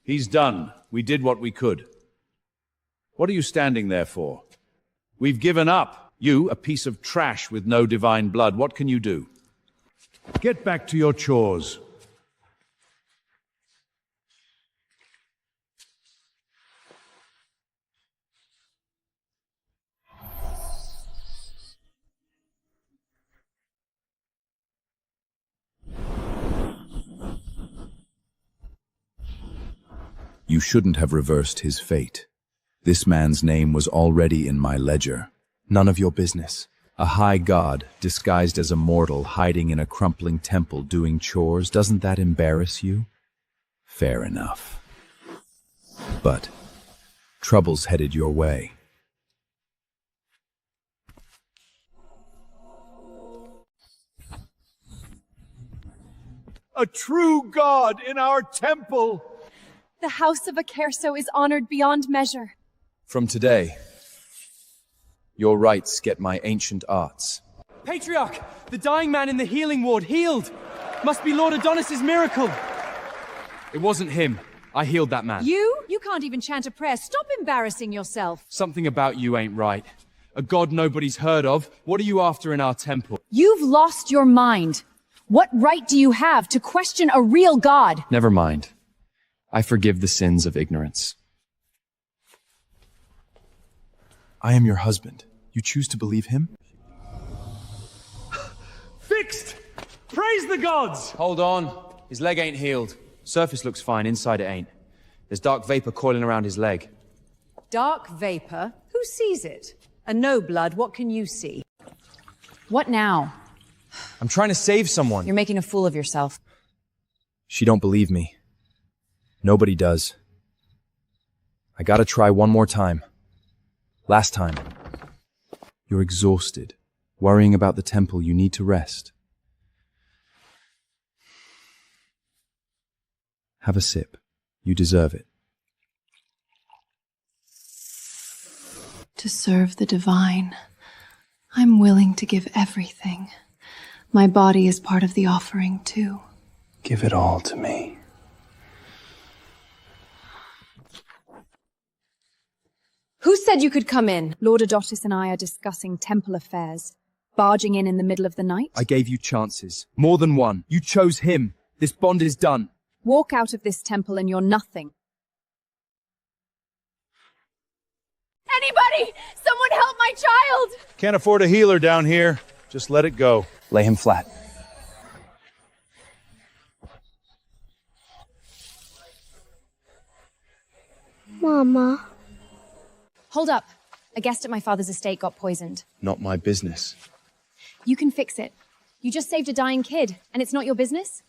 He's done. We did what we could. What are you standing there for? We've given up. You, a piece of trash with no divine blood, what can you do? Get back to your chores. You shouldn't have reversed his fate. This man's name was already in my ledger. None of your business. A high god, disguised as a mortal, hiding in a crumbling temple doing chores, doesn't that embarrass you? Fair enough. But trouble's headed your way. A true god in our temple! The house of Akerso is honored beyond measure. From today, your rites get my ancient arts. Patriarch! The dying man in the healing ward, healed! Must be Lord Adonis's miracle! It wasn't him. I healed that man. You? You can't even chant a prayer. Stop embarrassing yourself. Something about you ain't right. A god nobody's heard of. What are you after in our temple? You've lost your mind. What right do you have to question a real god? Never mind. I forgive the sins of ignorance. I am your husband. You choose to believe him? Fixed! Praise the gods! Hold on. His leg ain't healed. Surface looks fine, inside it ain't. There's dark vapor coiling around his leg. Dark vapor? Who sees it? And no blood, what can you see? What now? I'm trying to save someone. You're making a fool of yourself. She don't believe me. Nobody does. I gotta try one more time. Last time. You're exhausted. Worrying about the temple, you need to rest. Have a sip. You deserve it. To serve the divine, I'm willing to give everything. My body is part of the offering, too. Give it all to me. Who said you could come in? Lord Adonis and I are discussing temple affairs. Barging in the middle of the night? I gave you chances. More than one. You chose him. This bond is done. Walk out of this temple and you're nothing. Anybody! Someone help my child! Can't afford a healer down here. Just let it go. Lay him flat. Mama. Hold up. A guest at my father's estate got poisoned. Not my business. You can fix it. You just saved a dying kid, and it's not your business?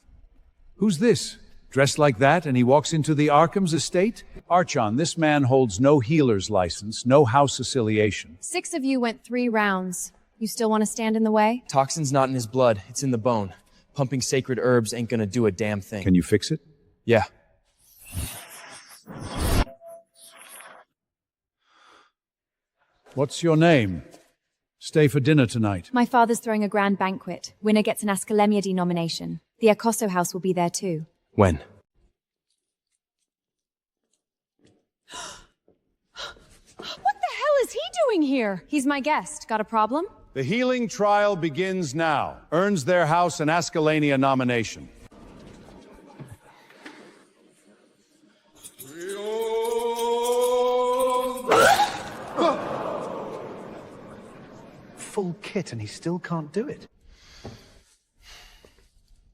Who's this? Dressed like that, and he walks into the Arkham's estate? Archon, this man holds no healer's license, no house affiliation. 6 of you went 3 rounds. You still want to stand in the way? Toxin's not in his blood. It's in the bone. Pumping sacred herbs ain't gonna do a damn thing. Can you fix it? Yeah. What's your name? Stay for dinner tonight. My father's throwing a grand banquet. Winner gets an Ascalemiade nomination. The Akoso house will be there too. When? What the hell is he doing here? He's my guest. Got a problem? The healing trial begins now. Earns their house an Ascalania nomination. Full kit and he still can't do it.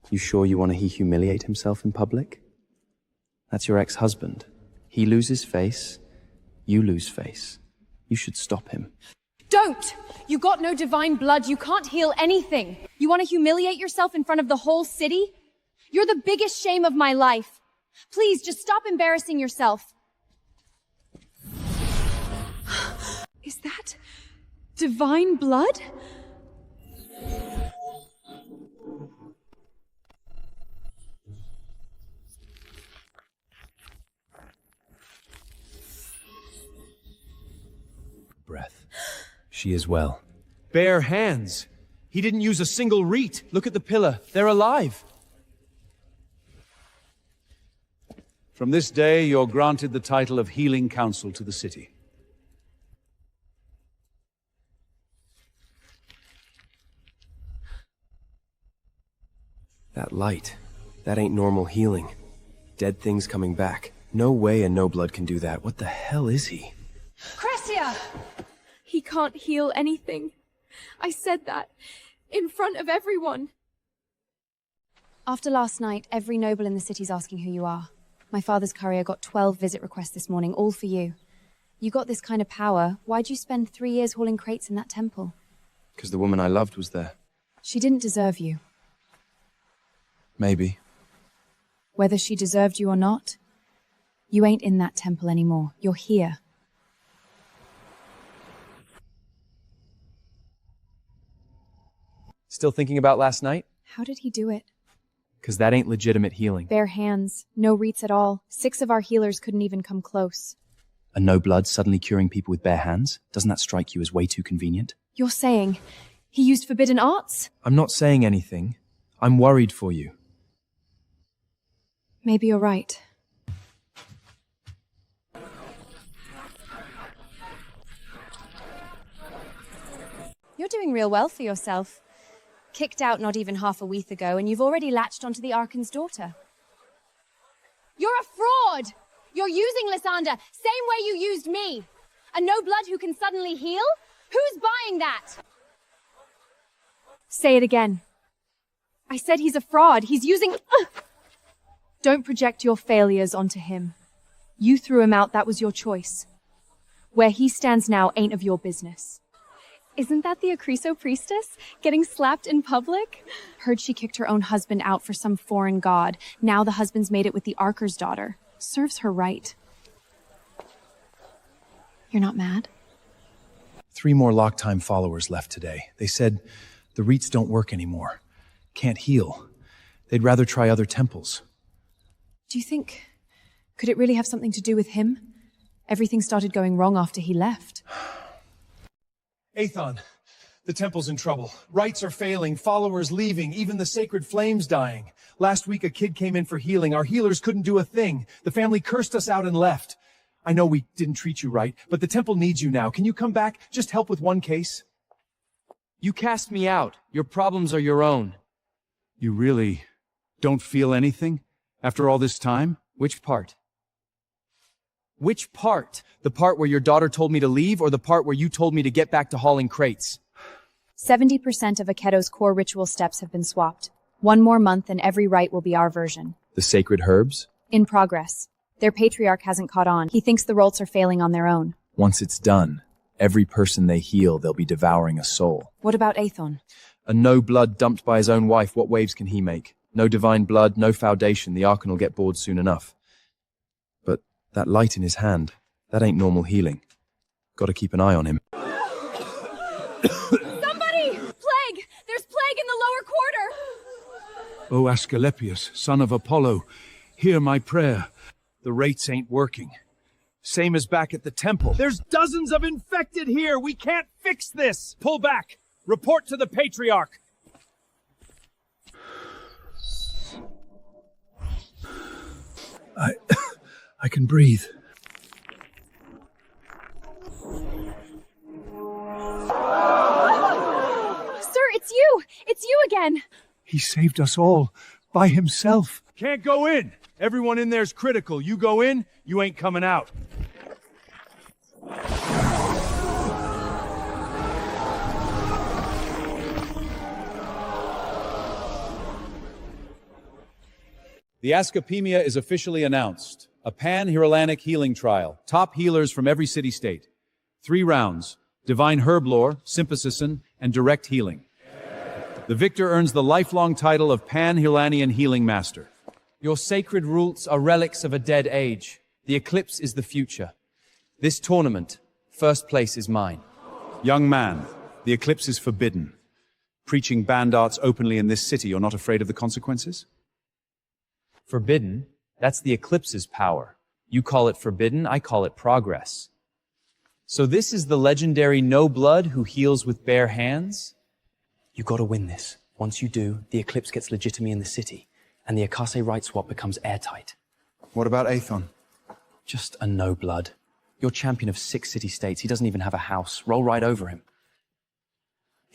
You sure you want to humiliate himself in public? That's your ex-husband. He loses face, you lose face. You should stop him. Don't! You got no divine blood. You can't heal anything. You want to humiliate yourself in front of the whole city? You're the biggest shame of my life. Please, just stop embarrassing yourself. Is that divine blood? Breath. She is well. Bare hands. He didn't use a single reed. Look at the pillar. They're alive. From this day, you're granted the title of Healing Council to the city. That light. That ain't normal healing. Dead things coming back. No way a no-blood can do that. What the hell is he? Cressida! He can't heal anything. I said that. In front of everyone. After last night, every noble in the city's asking who you are. My father's courier got 12 visit requests this morning, all for you. You got this kind of power. Why'd you spend 3 years hauling crates in that temple? Because the woman I loved was there. She didn't deserve you. Maybe. Whether she deserved you or not, you ain't in that temple anymore. You're here. Still thinking about last night? How did he do it? Because that ain't legitimate healing. Bare hands, no reeds at all. 6 of our healers couldn't even come close. A no-blood suddenly curing people with bare hands? Doesn't that strike you as way too convenient? You're saying he used forbidden arts? I'm not saying anything. I'm worried for you. Maybe you're right. You're doing real well for yourself. Kicked out not even half a week ago, and you've already latched onto the Archon's daughter. You're a fraud! You're using Lysandra, same way you used me. A no-blood who can suddenly heal? Who's buying that? Say it again. I said he's a fraud. He's using... Don't project your failures onto him. You threw him out, that was your choice. Where he stands now ain't of your business. Isn't that the Acriso priestess? Getting slapped in public? Heard she kicked her own husband out for some foreign god. Now the husband's made it with the Archer's daughter. Serves her right. You're not mad? 3 more Locktime followers left today. They said the rites don't work anymore. Can't heal. They'd rather try other temples. Do you think... could it really have something to do with him? Everything started going wrong after he left. Aethon, the temple's in trouble. Rites are failing, followers leaving, even the sacred flames dying. Last week a kid came in for healing. Our healers couldn't do a thing. The family cursed us out and left. I know we didn't treat you right, but the temple needs you now. Can you come back? Just help with one case? You cast me out. Your problems are your own. You really don't feel anything after all this time? Which part? Which part? The part where your daughter told me to leave, or the part where you told me to get back to hauling crates? 70% of Aketo's core ritual steps have been swapped. 1 more month and every rite will be our version. The sacred herbs? In progress. Their patriarch hasn't caught on. He thinks the rolts are failing on their own. Once it's done, every person they heal, they'll be devouring a soul. What about Aethon? A no-blood dumped by his own wife, what waves can he make? No divine blood, no foundation, the Archon will get bored soon enough. But that light in his hand, that ain't normal healing. Gotta keep an eye on him. Somebody! Plague! There's plague in the lower quarter! O Asclepius, son of Apollo, hear my prayer. The rates ain't working. Same as back at the temple. There's dozens of infected here! We can't fix this! Pull back! Report to the Patriarch! I can breathe. Sir, it's you! It's you again! He saved us all, by himself. Can't go in! Everyone in there's critical. You go in, you ain't coming out. The Ascopemia is officially announced. A pan-Hirolanic healing trial. Top healers from every city-state. 3 rounds. Divine herb lore, sympathison, and direct healing. The victor earns the lifelong title of Pan-Hirolanian Healing Master. Your sacred roots are relics of a dead age. The eclipse is the future. This tournament, first place is mine. Young man, the eclipse is forbidden. Preaching banned arts openly in this city, you're not afraid of the consequences? Forbidden? That's the eclipse's power. You call it forbidden, I call it progress. So this is the legendary no-blood who heals with bare hands? You gotta win this. Once you do, the eclipse gets legitimacy in the city, and the Akase right swap becomes airtight. What about Aethon? Just a no-blood. You're champion of 6 city-states. He doesn't even have a house. Roll right over him.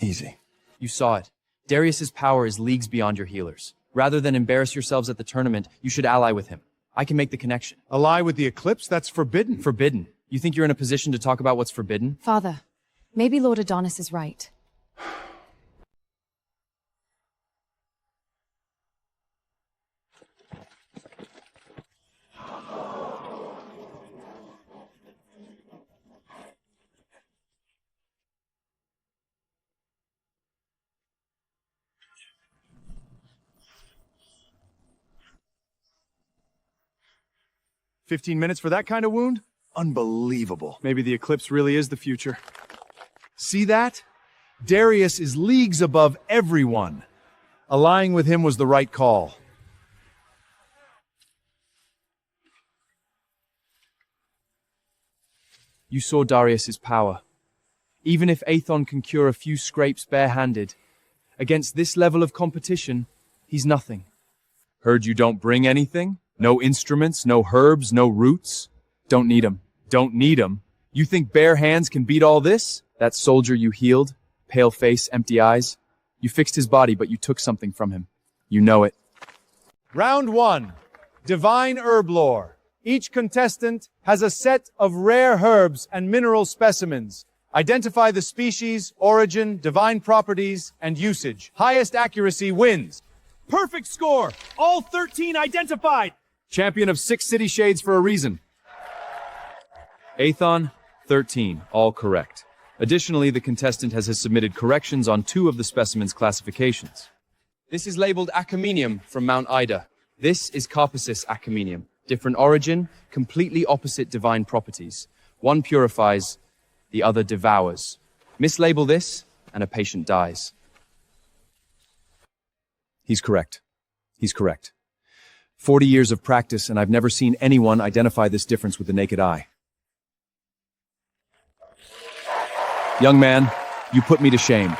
Easy. You saw it. Darius's power is leagues beyond your healers. Rather than embarrass yourselves at the tournament, you should ally with him. I can make the connection. Ally with the Eclipse? That's forbidden. Forbidden? You think you're in a position to talk about what's forbidden? Father, maybe Lord Adonis is right. "15 minutes for that kind of wound? Unbelievable. Maybe the Eclipse really is the future. See that? Darius is leagues above everyone. Allying with him was the right call. You saw Darius's power. Even if Aethon can cure a few scrapes barehanded, against this level of competition, he's nothing. Heard you don't bring anything? No instruments, no herbs, no roots? Don't need 'em. Don't need 'em? You think bare hands can beat all this? That soldier you healed, pale face, empty eyes, you fixed his body, but you took something from him. You know it. Round 1. Divine Herb Lore. Each contestant has a set of rare herbs and mineral specimens. Identify the species, origin, divine properties, and usage. Highest accuracy wins. Perfect score! All 13 identified! Champion of 6 city shades for a reason. Aethon, 13, all correct. Additionally, the contestant has submitted corrections on 2 of the specimen's classifications. This is labeled Acamenium from Mount Ida. This is Carpus's Acamenium. Different origin, completely opposite divine properties. One purifies, the other devours. Mislabel this, and a patient dies. He's correct. He's correct. 40 years of practice, and I've never seen anyone identify this difference with the naked eye. Young man, you put me to shame.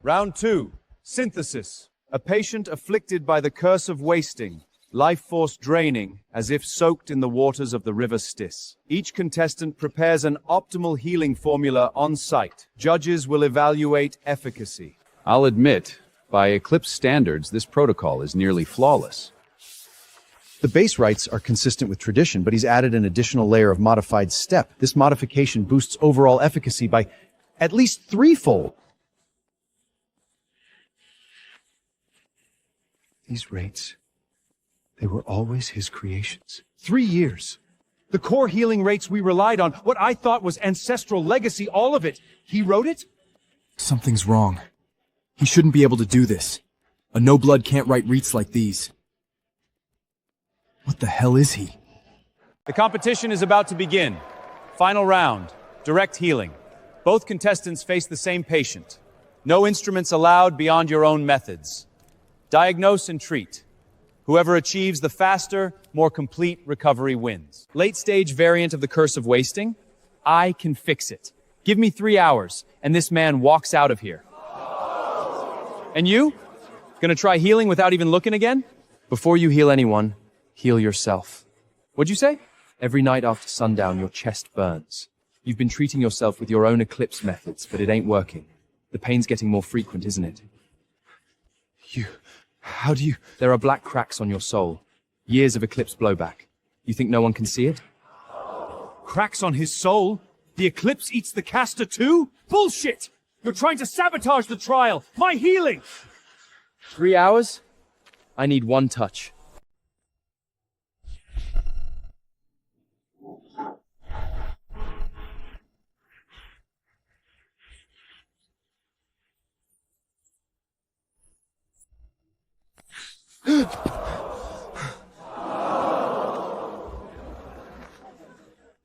Round 2. Synthesis. A patient afflicted by the curse of wasting, life force draining, as if soaked in the waters of the river Styx. Each contestant prepares an optimal healing formula on site. Judges will evaluate efficacy. I'll admit, by Eclipse standards, this protocol is nearly flawless. The base rites are consistent with tradition, but he's added an additional layer of modified step. This modification boosts overall efficacy by at least 3-fold. These rates, they were always his creations. 3 years. The core healing rates we relied on, what I thought was ancestral legacy, all of it. He wrote it? Something's wrong. He shouldn't be able to do this. A no-blood can't write reits like these. What the hell is he? The competition is about to begin. Final round. Direct healing. Both contestants face the same patient. No instruments allowed beyond your own methods. Diagnose and treat. Whoever achieves the faster, more complete recovery wins. Late-stage variant of the curse of wasting? I can fix it. Give me 3 hours, and this man walks out of here. And you? Gonna try healing without even looking again? Before you heal anyone, heal yourself. What'd you say? Every night after sundown, your chest burns. You've been treating yourself with your own Eclipse methods, but it ain't working. The pain's getting more frequent, isn't it? How do you... There are black cracks on your soul. Years of Eclipse blowback. You think no one can see it? Cracks on his soul? The Eclipse eats the caster too? Bullshit! You're trying to sabotage the trial! My healing! 3 hours? I need 1 touch.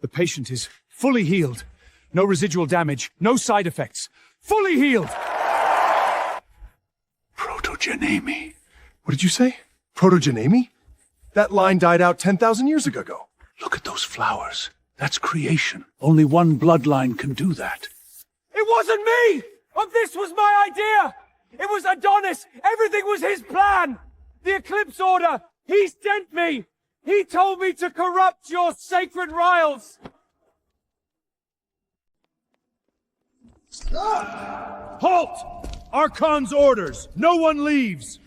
The patient is fully healed. No residual damage, no side effects. Fully healed! Protogenemi. What did you say? Protogenemi? That line died out 10,000 years ago. Look at those flowers. That's creation. Only one bloodline can do that. It wasn't me! This was my idea! It was Adonis! Everything was his plan! The Eclipse Order! He sent me! He told me to corrupt your sacred riles! Halt! Archon's orders! No one leaves!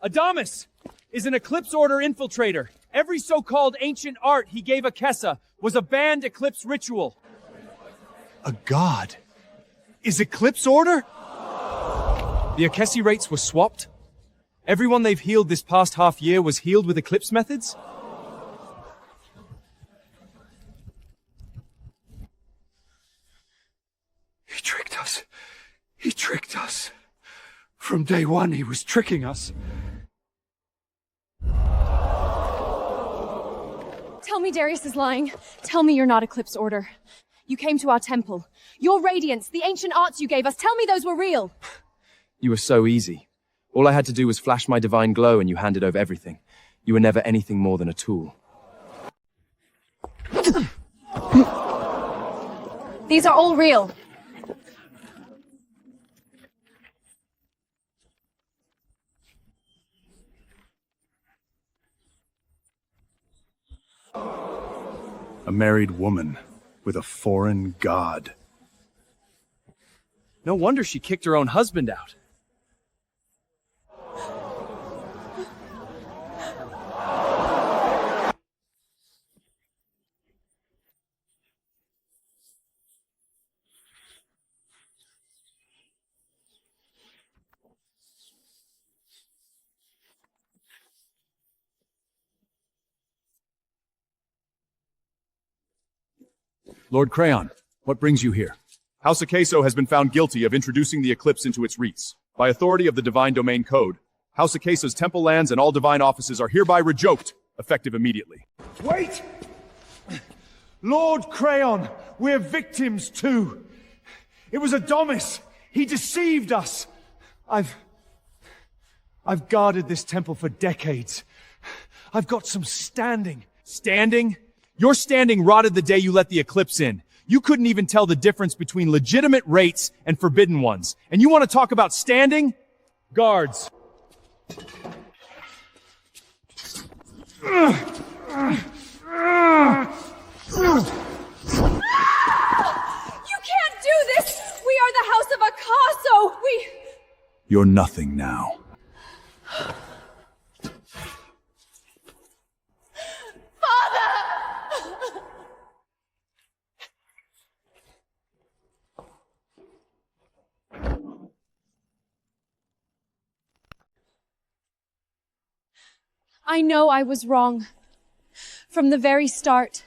Adamus is an Eclipse Order infiltrator. Every so-called ancient art he gave Akessa was a banned Eclipse ritual. A god? Is Eclipse Order? The Akessi rates were swapped. Everyone they've healed this past half year was healed with Eclipse methods. He tricked us. He tricked us. From day one, he was tricking us. Tell me Darius is lying. Tell me you're not Eclipse Order. You came to our temple. Your radiance, the ancient arts you gave us, tell me those were real. You were so easy. All I had to do was flash my divine glow and you handed over everything. You were never anything more than a tool. These are all real. A married woman with a foreign god. No wonder she kicked her own husband out. Lord Crayon, what brings you here? House Akeso has been found guilty of introducing the eclipse into its reats. By authority of the Divine Domain Code, House Akeso's temple lands and all divine offices are hereby rejoked, effective immediately. Wait! Lord Crayon, we're victims too. It was Adonis. He deceived us. I've guarded this temple for decades. I've got some standing. Standing? Your standing rotted the day you let the eclipse in. You couldn't even tell the difference between legitimate rates and forbidden ones. And you want to talk about standing? Guards. You can't do this! We are the House of Acaso! You're nothing now. I know I was wrong. From the very start.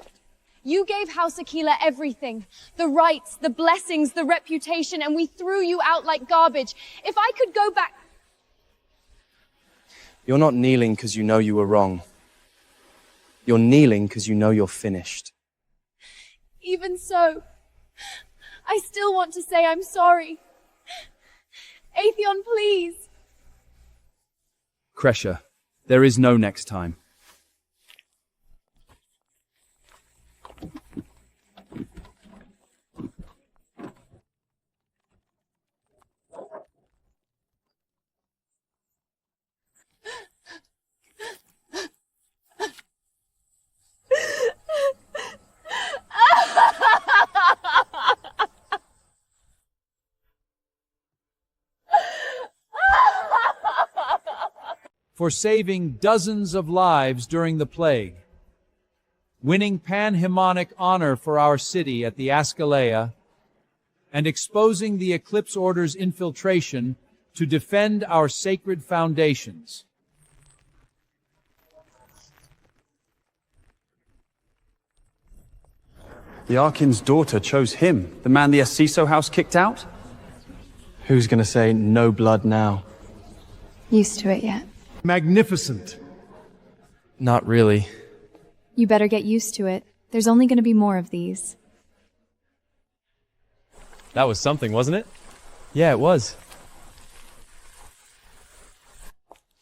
You gave House Aquila everything. The rights, the blessings, the reputation, and we threw you out like garbage. If I could go back... You're not kneeling because you know you were wrong. You're kneeling because you know you're finished. Even so, I still want to say I'm sorry. Aethon, please. Cressida, there is no next time. For saving dozens of lives during the plague, winning panhemonic honor for our city at the Askaleia, and exposing the Eclipse Order's infiltration to defend our sacred foundations. The Arkin's daughter chose him, the man the Assiso house kicked out? Who's gonna say no blood now? Used to it yet? Magnificent. Not really. You better get used to it. There's only going to be more of these. That was something, wasn't it? Yeah, it was.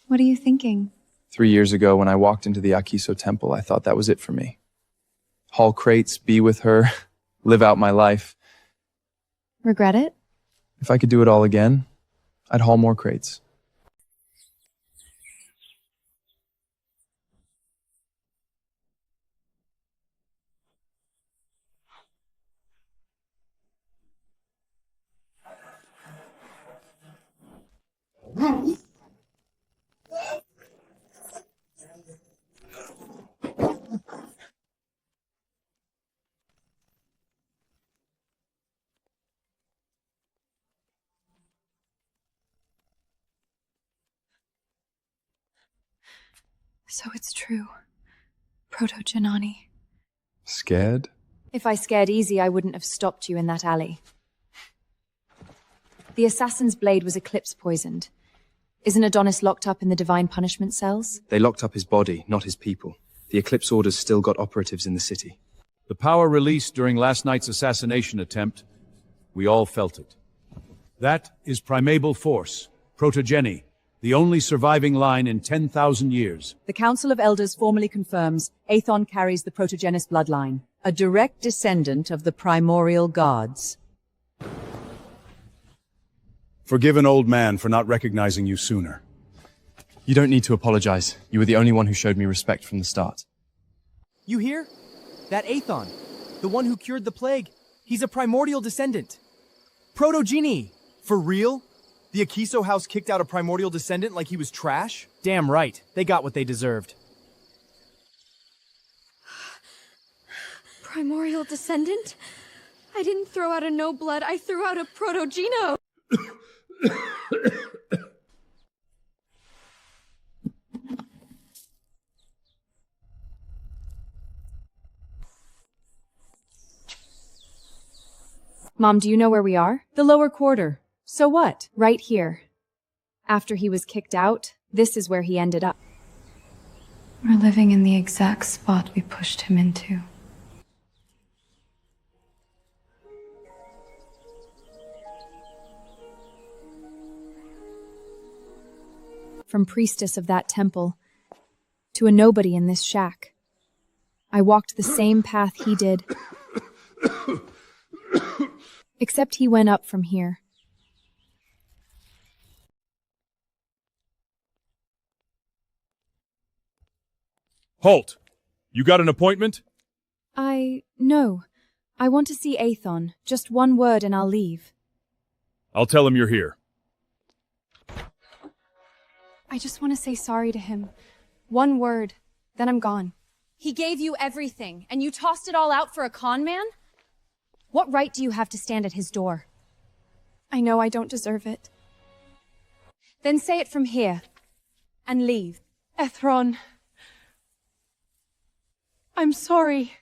What are you thinking? 3 years ago, when I walked into the Akiso temple, I thought that was it for me. Haul crates, be with her, live out my life. Regret it? If I could do it all again, I'd haul more crates. So it's true. Proto-Janani. Scared? If I scared easy, I wouldn't have stopped you in that alley. The assassin's blade was eclipse poisoned. Isn't Adonis locked up in the divine punishment cells? They locked up his body, not his people. The Eclipse Order's still got operatives in the city. The power released during last night's assassination attempt, we all felt it. That is primable force, protogeny, the only surviving line in 10,000 years. The Council of Elders formally confirms Aethon carries the protogenous bloodline, a direct descendant of the primordial gods. Forgive an old man for not recognizing you sooner. You don't need to apologize. You were the only one who showed me respect from the start. You hear? That Aethon, the one who cured the plague, he's a primordial descendant. Protogeny! For real? The Akiso house kicked out a primordial descendant like he was trash? Damn right, they got what they deserved. Primordial descendant? I didn't throw out a no-blood, I threw out a protogeno! Mom, do you know where we are? The lower quarter. So what? Right here. After he was kicked out, this is where he ended up. We're living in the exact spot we pushed him into. From priestess of that temple to a nobody in this shack. I walked the same path he did. Except he went up from here. Halt! You got an appointment? No. I want to see Aethon. Just one word and I'll leave. I'll tell him you're here. I just want to say sorry to him. One word, then I'm gone. He gave you everything, and you tossed it all out for a con man? What right do you have to stand at his door? I know I don't deserve it. Then say it from here, and leave. Aethon. I'm sorry.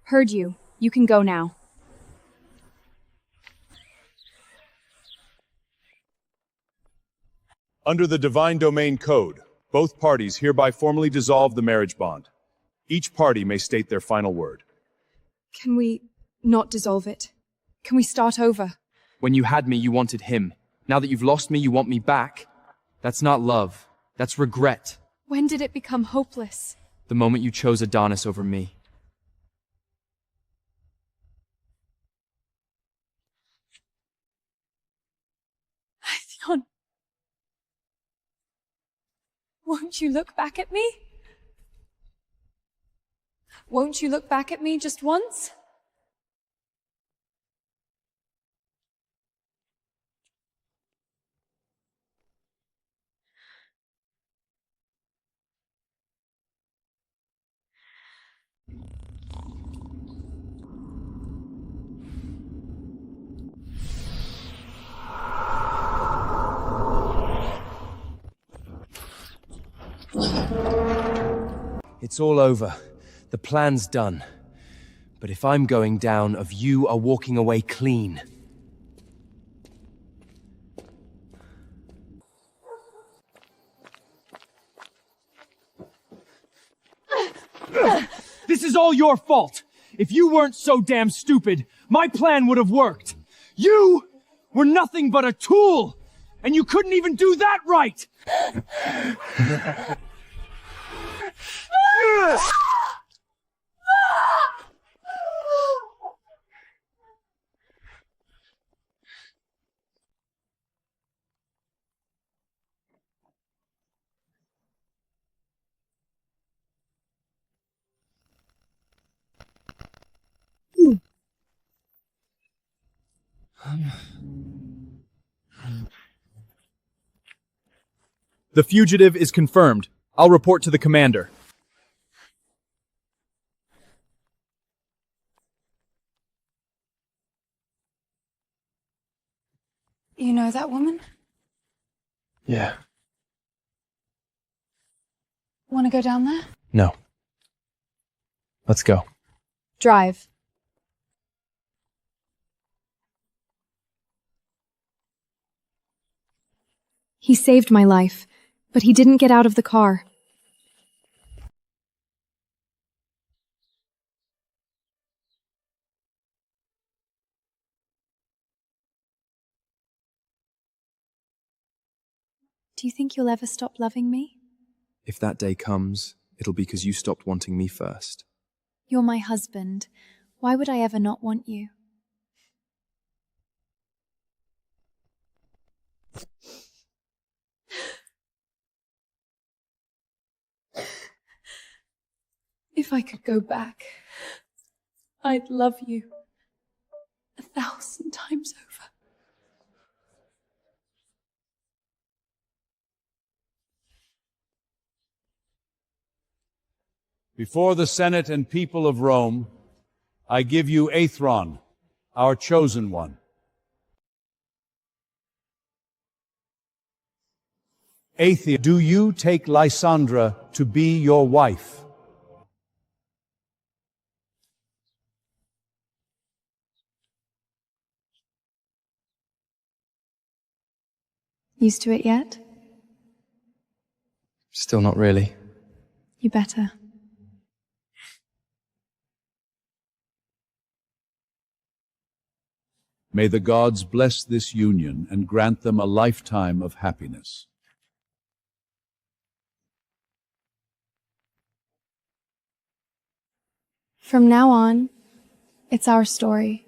Heard you. You can go now. Under the Divine Domain Code, both parties hereby formally dissolve the marriage bond. Each party may state their final word. Can we not dissolve it? Can we start over? When you had me, you wanted him. Now that you've lost me, you want me back. That's not love. That's regret. When did it become hopeless? The moment you chose Adonis over me. Aethon. Won't you look back at me? Won't you look back at me just once? It's all over. The plan's done. But if I'm going down, of you are walking away clean. This is all your fault! If you weren't so damn stupid, my plan would have worked! You were nothing but a tool! And you couldn't even do that right! The fugitive is confirmed. I'll report to the commander. You know that woman? Yeah. Want to go down there? No. Let's go. Drive. He saved my life, but he didn't get out of the car. Do you think you'll ever stop loving me? If that day comes, it'll be because you stopped wanting me first. You're my husband. Why would I ever not want you? If I could go back, I'd love you 1,000 times over. Before the Senate and people of Rome, I give you Aethon, our chosen one. Aethon, do you take Lysandra to be your wife? Used to it yet? Still not really. You better. May the gods bless this union and grant them a lifetime of happiness. From now on, it's our story.